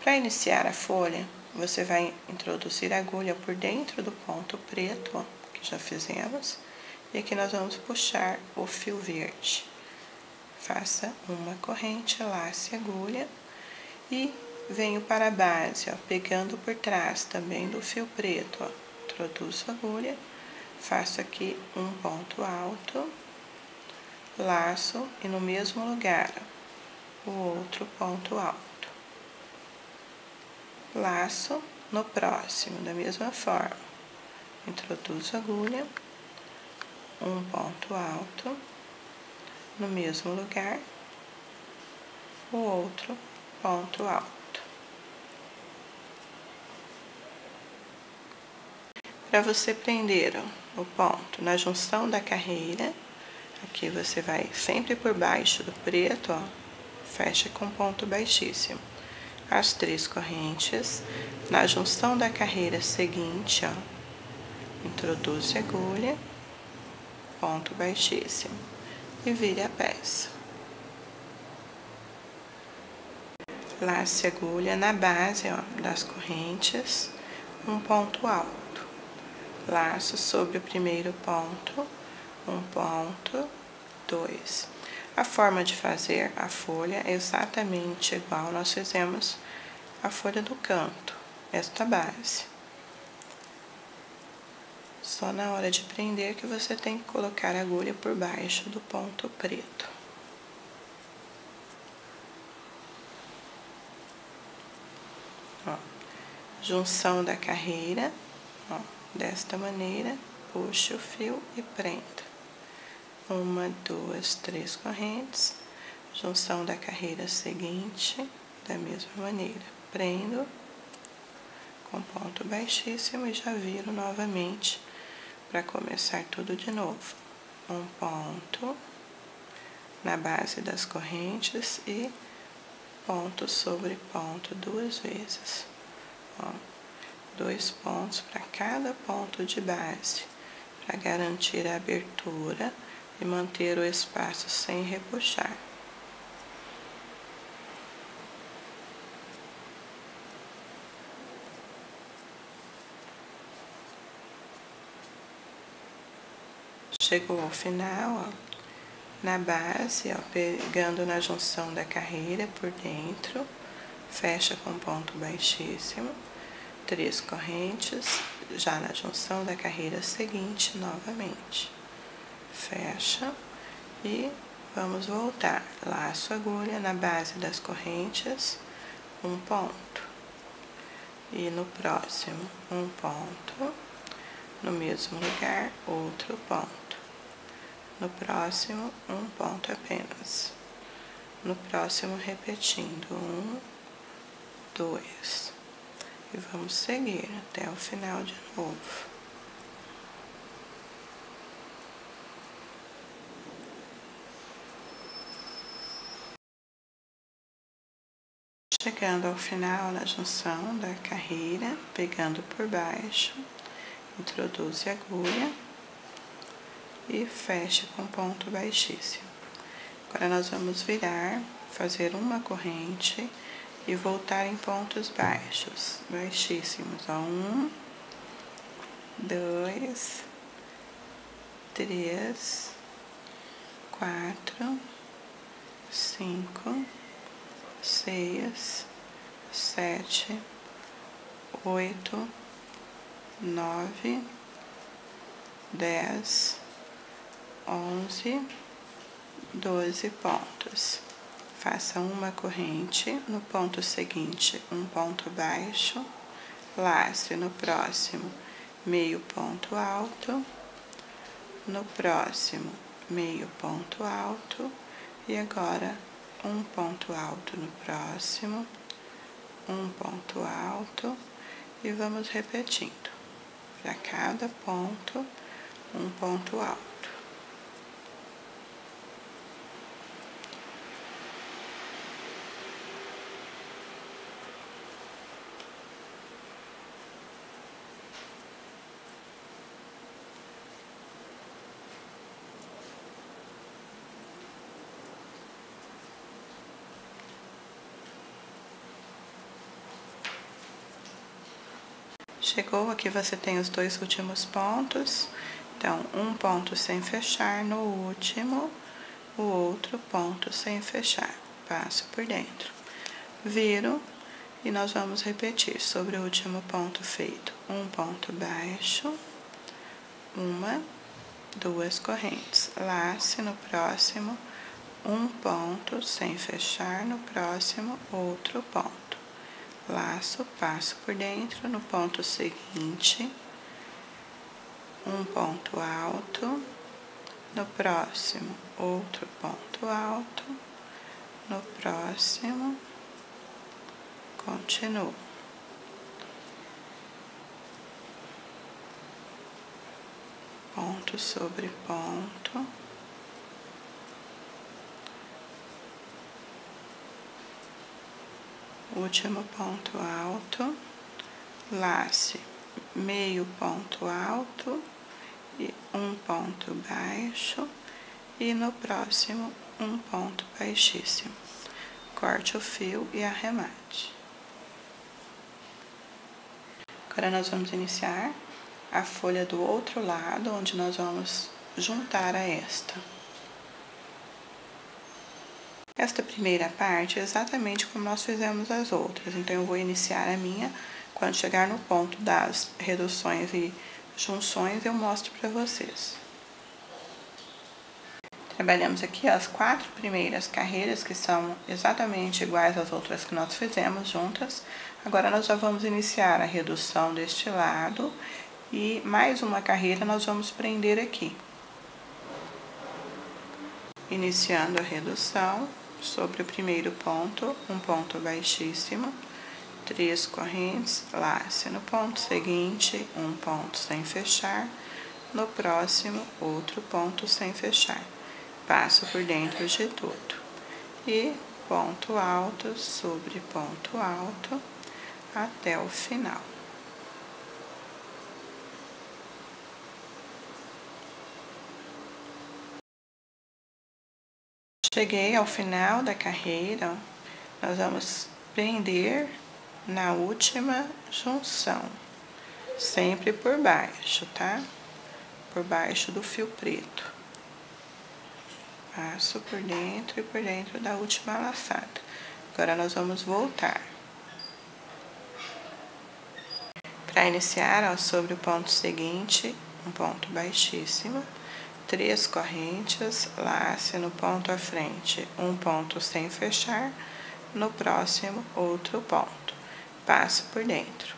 Para iniciar a folha, você vai introduzir a agulha por dentro do ponto preto, ó, que já fizemos. E aqui nós vamos puxar o fio verde. Faça uma corrente, lace a agulha e venho para a base, ó, pegando por trás também do fio preto, ó. Introduzo a agulha, faço aqui um ponto alto, laço e no mesmo lugar, ó, o outro ponto alto. Laço no próximo, da mesma forma. Introduzo a agulha, um ponto alto, no mesmo lugar, o outro ponto alto. Para você prender o ponto na junção da carreira, aqui você vai sempre por baixo do preto, ó, fecha com ponto baixíssimo. As 3 correntes, na junção da carreira seguinte, ó, introduz a agulha, ponto baixíssimo e vire a peça. Lace a agulha na base, ó, das correntes, um ponto alto. Laço sobre o primeiro ponto, um ponto, 2. A forma de fazer a folha é exatamente igual nós fizemos a folha do canto, esta base. Só na hora de prender que você tem que colocar a agulha por baixo do ponto preto. junção da carreira, ó, desta maneira, puxe o fio e prenda. 1, 2, 3 correntes, junção da carreira seguinte, da mesma maneira, prendo com ponto baixíssimo e já viro novamente para começar tudo de novo. Um ponto na base das correntes e ponto sobre ponto 2 vezes. Ó, 2 pontos para cada ponto de base, para garantir a abertura e manter o espaço sem repuxar. Chegou ao final, ó, na base, ó, pegando na junção da carreira por dentro, fecha com ponto baixíssimo, 3 correntes, já na junção da carreira seguinte, novamente. Fecha e vamos voltar. Laço agulha na base das correntes, um ponto. E no próximo, um ponto. No mesmo lugar, outro ponto. No próximo, um ponto apenas. No próximo, repetindo, 1, 2. E vamos seguir até o final de novo. Chegando ao final na junção da carreira, pegando por baixo, introduz a agulha e feche com ponto baixíssimo. Agora nós vamos virar, fazer uma corrente e voltar em pontos baixos, baixíssimos. Ó, 1, 2, 3, 4, 5, 6, 7, 8, 9, 10, 11, 12 pontos. Faça uma corrente, no ponto seguinte, um ponto baixo, lace no próximo, meio ponto alto, no próximo, meio ponto alto, e agora um ponto alto no próximo, um ponto alto, e vamos repetindo. Para cada ponto, um ponto alto. Chegou, aqui você tem os 2 últimos pontos, então, um ponto sem fechar no último, o outro ponto sem fechar, passo por dentro. Viro e nós vamos repetir sobre o último ponto feito, um ponto baixo, 1, 2 correntes, lace no próximo, um ponto sem fechar no próximo, outro ponto. Laço, passo por dentro, no ponto seguinte, um ponto alto, no próximo, outro ponto alto, no próximo, continuo. Ponto sobre ponto. Último ponto alto, lace meio ponto alto e um ponto baixo, e no próximo um ponto baixíssimo. Corte o fio e arremate. Agora nós vamos iniciar a folha do outro lado, onde nós vamos juntar a esta. Esta primeira parte é exatamente como nós fizemos as outras, então eu vou iniciar a minha, quando chegar no ponto das reduções e junções eu mostro para vocês. Trabalhamos aqui as 4 primeiras carreiras, que são exatamente iguais às outras que nós fizemos juntas. Agora nós já vamos iniciar a redução deste lado e mais uma carreira nós vamos prender aqui. Iniciando a redução sobre o primeiro ponto, um ponto baixíssimo, 3 correntes, lace no ponto seguinte, um ponto sem fechar, no próximo outro ponto sem fechar. Passo por dentro de tudo e ponto alto sobre ponto alto até o final. Cheguei ao final da carreira, nós vamos prender na última junção, sempre por baixo, tá? Por baixo do fio preto. Passo por dentro e por dentro da última laçada. Agora nós vamos voltar. Para iniciar, ó, sobre o ponto seguinte, um ponto baixíssimo, 3 correntes, lace no ponto à frente, um ponto sem fechar, no próximo outro ponto. Passo por dentro.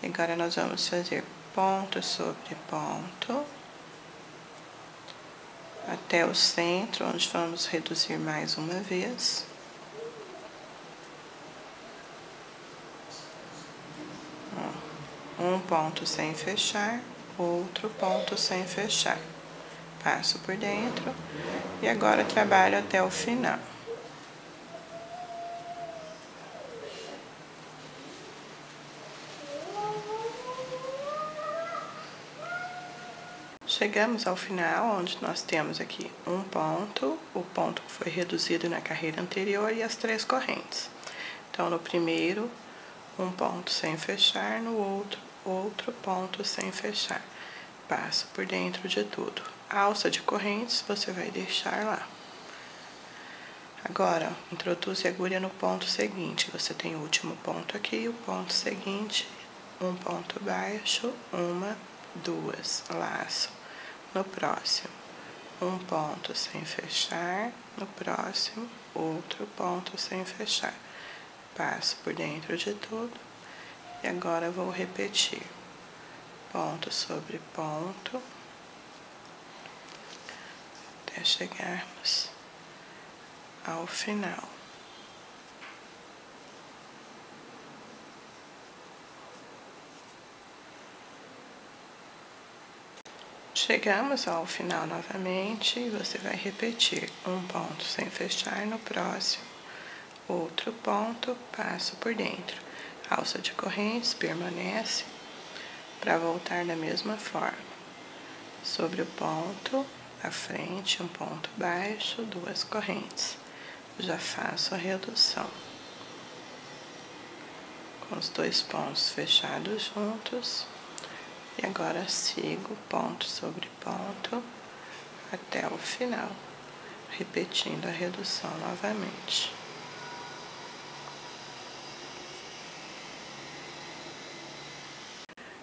Agora nós vamos fazer ponto sobre ponto, até o centro, onde vamos reduzir mais uma vez. Um ponto sem fechar, outro ponto sem fechar. Passo por dentro e agora trabalho até o final. Chegamos ao final, onde nós temos aqui um ponto, o ponto que foi reduzido na carreira anterior e as 3 correntes. Então, no primeiro, um ponto sem fechar, no outro, outro ponto sem fechar. Passo por dentro de tudo. A alça de correntes você vai deixar lá. Agora, introduz a agulha no ponto seguinte. Você tem o último ponto aqui, o ponto seguinte, um ponto baixo, uma, 2, laço. No próximo, um ponto sem fechar, no próximo, outro ponto sem fechar. Passo por dentro de tudo e agora vou repetir. Ponto sobre ponto, até chegarmos ao final. Chegamos ao final novamente e você vai repetir um ponto sem fechar no próximo, outro ponto, passo por dentro. Alça de correntes permanece para voltar da mesma forma. Sobre o ponto à frente, um ponto baixo, 2 correntes. Já faço a redução. Com os 2 pontos fechados juntos. E agora sigo ponto sobre ponto até o final, repetindo a redução novamente.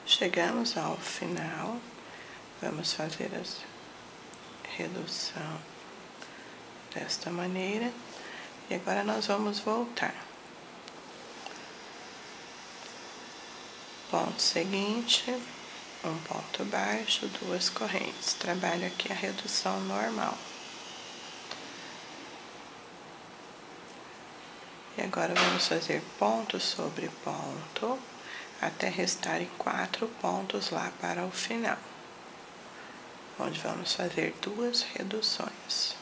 Chegamos ao final, vamos fazer a redução desta maneira e agora nós vamos voltar. Ponto seguinte, um ponto baixo, 2 correntes. Trabalho aqui a redução normal. E agora vamos fazer ponto sobre ponto, até restarem 4 pontos lá para o final, onde vamos fazer 2 reduções.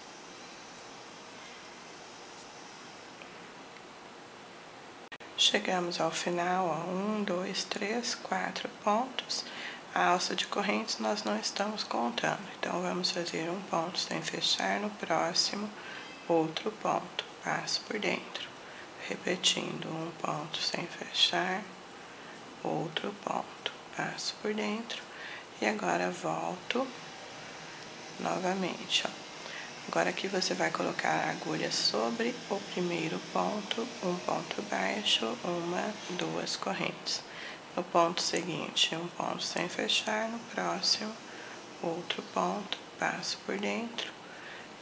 Chegamos ao final, ó, 1, 2, 3, 4 pontos. A alça de correntes nós não estamos contando, então vamos fazer um ponto sem fechar no próximo, outro ponto, passo por dentro, repetindo um ponto sem fechar, outro ponto, passo por dentro e agora volto novamente, ó. Agora aqui você vai colocar a agulha sobre o primeiro ponto, um ponto baixo, uma, 2 correntes. No ponto seguinte, um ponto sem fechar, no próximo, outro ponto, passo por dentro.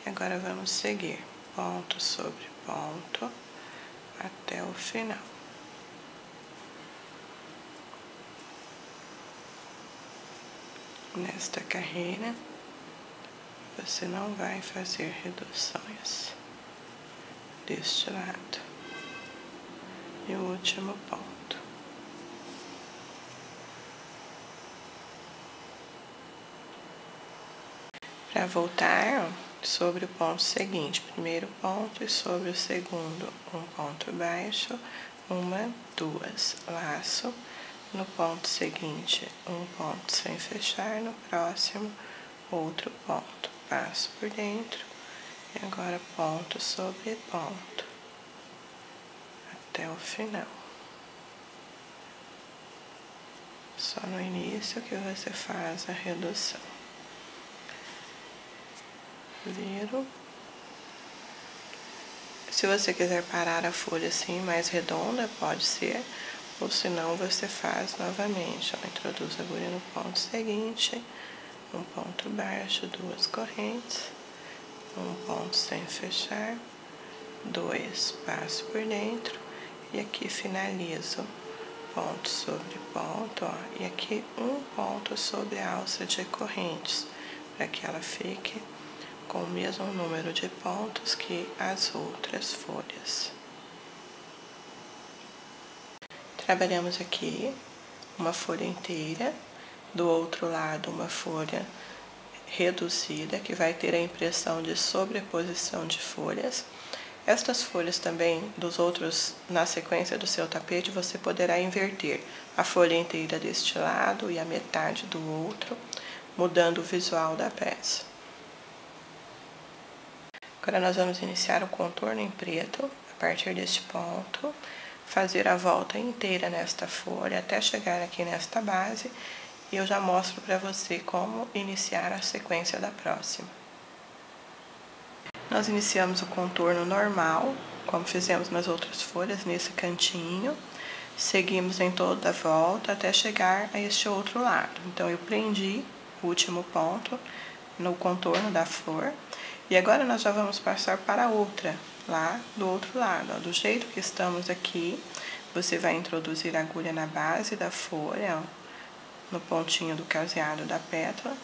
Agora vamos seguir ponto sobre ponto até o final. Nesta carreira, você não vai fazer reduções deste lado. E o último ponto. Para voltar sobre o ponto seguinte, primeiro ponto e sobre o segundo, um ponto baixo, uma, duas, laço. No ponto seguinte, um ponto sem fechar, no próximo, outro ponto. Passo por dentro e agora ponto sobre ponto até o final. Só no início que você faz a redução. Viro. Se você quiser parar a folha assim mais redonda, pode ser, ou se não você faz novamente. Ó, introduz a agulha no ponto seguinte, um ponto baixo, duas correntes, um ponto sem fechar, dois, passo por dentro e aqui finalizo ponto sobre ponto, ó, e aqui um ponto sobre a alça de correntes, para que ela fique com o mesmo número de pontos que as outras folhas. Trabalhamos aqui uma folha inteira, do outro lado uma folha reduzida, que vai ter a impressão de sobreposição de folhas. Estas folhas também, dos outros, na sequência do seu tapete, você poderá inverter a folha inteira deste lado e a metade do outro, mudando o visual da peça. Agora nós vamos iniciar o contorno em preto, a partir deste ponto, fazer a volta inteira nesta folha até chegar aqui nesta base, e eu já mostro para você como iniciar a sequência da próxima. Nós iniciamos o contorno normal, como fizemos nas outras folhas, nesse cantinho, seguimos em toda a volta até chegar a este outro lado. Então eu prendi o último ponto no contorno da flor, e agora nós já vamos passar para a outra, lá do outro lado. Ó. Do jeito que estamos aqui, você vai introduzir a agulha na base da folha, ó, no pontinho do caseado da pétala,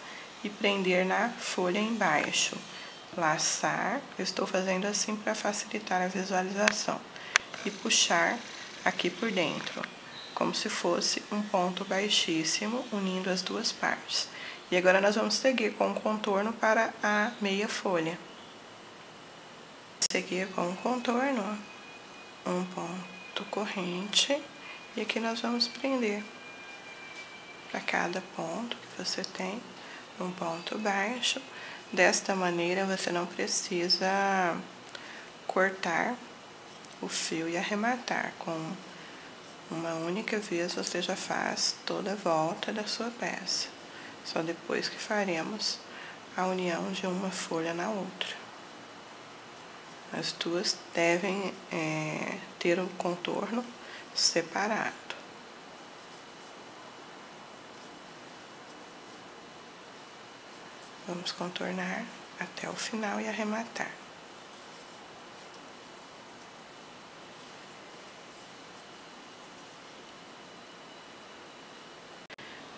e prender na folha embaixo. Laçar, eu estou fazendo assim para facilitar a visualização, e puxar aqui por dentro, como se fosse um ponto baixíssimo, unindo as duas partes. E agora nós vamos seguir com o contorno para a meia folha. Seguir com o contorno, um ponto corrente, e aqui nós vamos prender. Para cada ponto que você tem, um ponto baixo. Desta maneira, você não precisa cortar o fio e arrematar. Com uma única vez, você já faz toda a volta da sua peça. Só depois que faremos a união de uma folha na outra. As duas devem ter um contorno separado. Vamos contornar até o final e arrematar.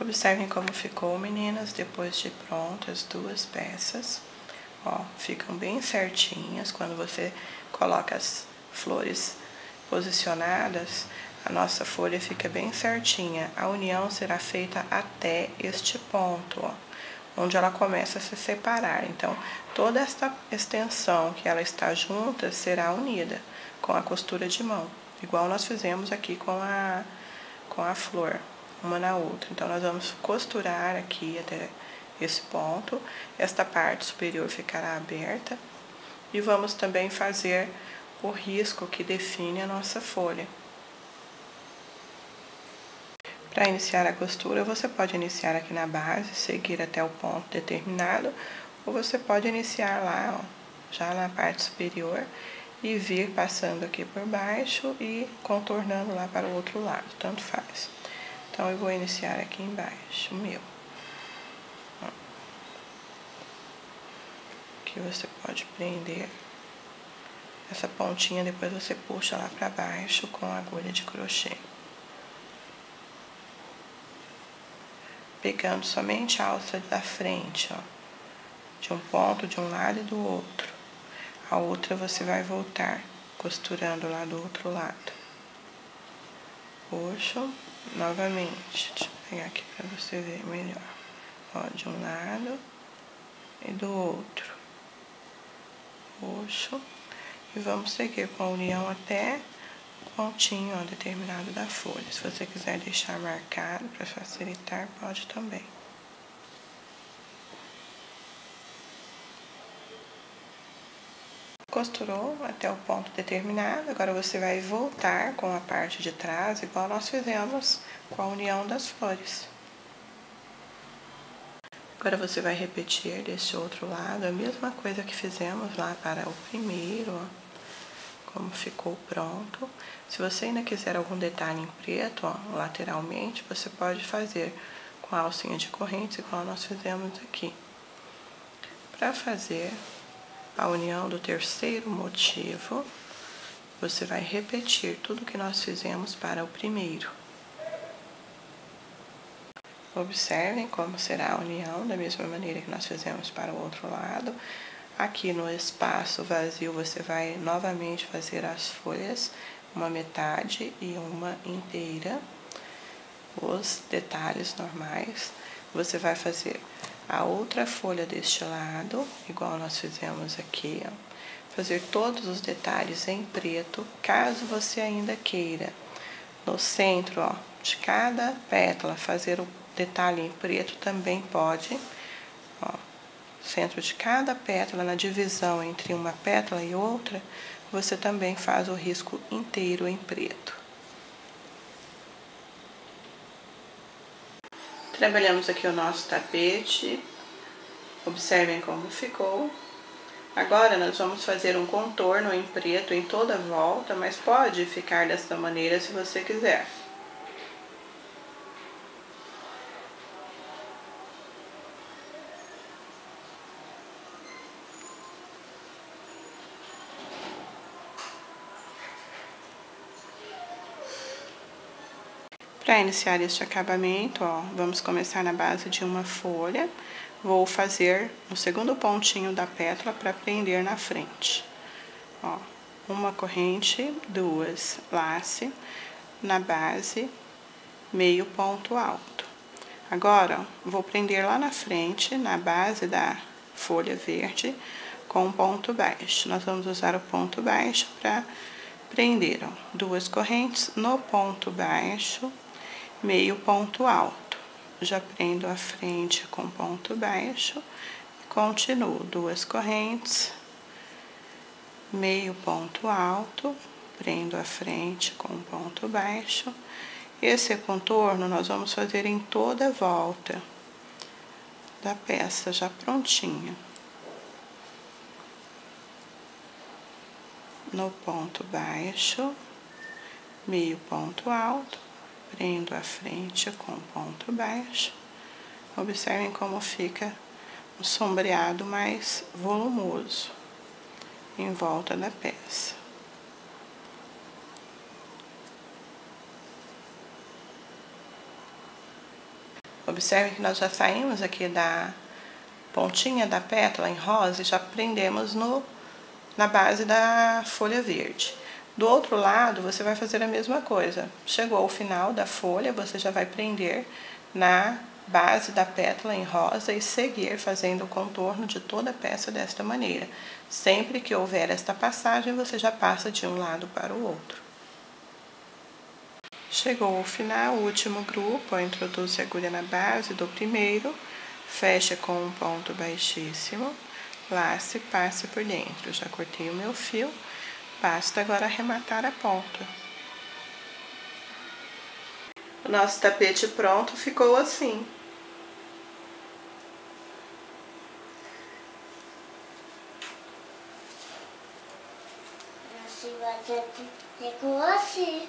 Observem como ficou, meninas, depois de prontas as duas peças. Ó, ficam bem certinhas. Quando você coloca as flores posicionadas, a nossa folha fica bem certinha. A união será feita até este ponto, ó, onde ela começa a se separar. Então, toda esta extensão que ela está junta será unida com a costura de mão, igual nós fizemos aqui com a flor, uma na outra. Então, nós vamos costurar aqui até esse ponto, esta parte superior ficará aberta, e vamos também fazer o risco que define a nossa folha. Para iniciar a costura, você pode iniciar aqui na base, seguir até o ponto determinado, ou você pode iniciar lá, ó, já na parte superior, e vir passando aqui por baixo e contornando lá para o outro lado, tanto faz. Então, eu vou iniciar aqui embaixo, o meu. Aqui você pode prender essa pontinha, depois você puxa lá pra baixo com a agulha de crochê. Pegando somente a alça da frente, ó, de um ponto de um lado e do outro. A outra você vai voltar costurando lá do outro lado. Puxo novamente, deixa eu pegar aqui pra você ver melhor. Ó, de um lado e do outro. Puxo e vamos seguir com a união até o pontinho, ó, determinado da folha. Se você quiser deixar marcado para facilitar, pode também. Costurou até o ponto determinado, agora você vai voltar com a parte de trás, igual nós fizemos com a união das flores. Agora você vai repetir desse outro lado a mesma coisa que fizemos lá para o primeiro, ó. Como ficou pronto. Se você ainda quiser algum detalhe em preto, ó, lateralmente, você pode fazer com a alcinha de correntes, igual nós fizemos aqui. Para fazer a união do terceiro motivo, você vai repetir tudo que nós fizemos para o primeiro. Observem como será a união, da mesma maneira que nós fizemos para o outro lado. Aqui no espaço vazio você vai novamente fazer as folhas, uma metade e uma inteira, os detalhes normais. Você vai fazer a outra folha deste lado, igual nós fizemos aqui, ó. Fazer todos os detalhes em preto, caso você ainda queira. No centro, ó, de cada pétala, fazer o detalhe em preto também pode, ó. Centro de cada pétala, na divisão entre uma pétala e outra, você também faz o risco inteiro em preto. Trabalhamos aqui o nosso tapete, observem como ficou. Agora nós vamos fazer um contorno em preto em toda a volta, mas pode ficar dessa maneira se você quiser. Para iniciar este acabamento, ó, vamos começar na base de uma folha. Vou fazer o segundo pontinho da pétala para prender na frente. Ó, uma corrente, duas, lace, na base, meio ponto alto. Agora, ó, vou prender lá na frente, na base da folha verde, com um ponto baixo. Nós vamos usar o ponto baixo para prender, ó, duas correntes no ponto baixo, meio ponto alto. Já prendo a frente com ponto baixo e continuo duas correntes, meio ponto alto, prendo a frente com ponto baixo. Esse contorno nós vamos fazer em toda a volta da peça já prontinha. No ponto baixo, meio ponto alto, prendo a frente com ponto baixo. Observem como fica um sombreado mais volumoso em volta da peça. Observem que nós já saímos aqui da pontinha da pétala em rosa e já prendemos na base da folha verde. Do outro lado, você vai fazer a mesma coisa. Chegou ao final da folha, você já vai prender na base da pétala em rosa e seguir fazendo o contorno de toda a peça desta maneira. Sempre que houver esta passagem, você já passa de um lado para o outro. Chegou ao final, o último grupo, introduz a agulha na base do primeiro, fecha com um ponto baixíssimo, lace, passe por dentro. Eu já cortei o meu fio. Basta agora arrematar a ponta. O nosso tapete pronto ficou assim. Ficou assim.